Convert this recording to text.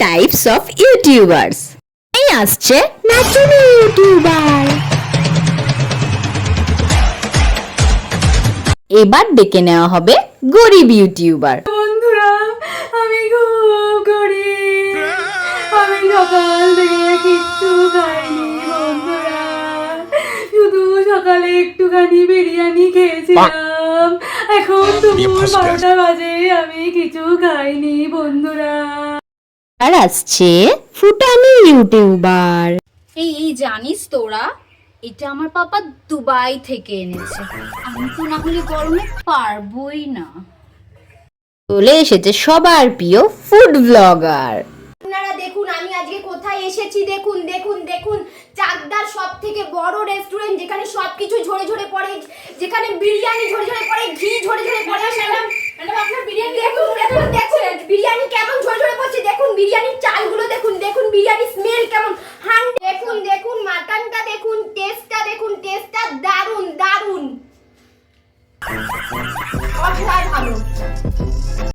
Types of YouTubers. এই আসছে নাচুনি YouTuber. এবার ডেকে নেওয়া হবে গরিব ইউটিউবার। বন্ধুরা, আমি খুব গরিব, আমি সকাল থেকে কিচ্ছু খাইনি বন্ধুরা, শুধু সকালে একটুখানি বিরিয়ানি খেয়েছিলাম, এখন দুপুর 12টা বাজে, আমি কিছু খাইনি বন্ধুরা। আর আসছে ফুটানি ইউটিউবার। এই জানিস তোরা, এটা আমার পাপা দুবাই থেকে এনেছে, আমি তো না হলে গরমে পারবোই না। চলে এসেছে সবার প্রিয় ফুড ব্লগার। আপনারা দেখুন আমি আজকে কোথায় এসেছি, দেখুন দেখুন দেখুন, চাকদার সব থেকে বড় রেস্টুরেন্ট, যেখানে সবকিছু ঝরে ঝরে পড়ে, যেখানে বিরিয়ানি ঝরে ঝরে পড়ে, ঘি ঝরে ঝরে পড়ে। ম্যাডাম ম্যাডাম আপনার বিরিয়ানি দেখুন দেখুন দেখুন, বিরিয়ানি কেমন ঝরে ঝরে পড়ছে, দেখুন বিরিয়ানির চালগুলো দেখুন, দেখুন বিরিয়ানি স্মেল কেমন, দেখুন দেখুন মাটনটা দেখুন, টেস্টটা দেখুন, টেস্টটা দারুন দারুন, অসাধারণ।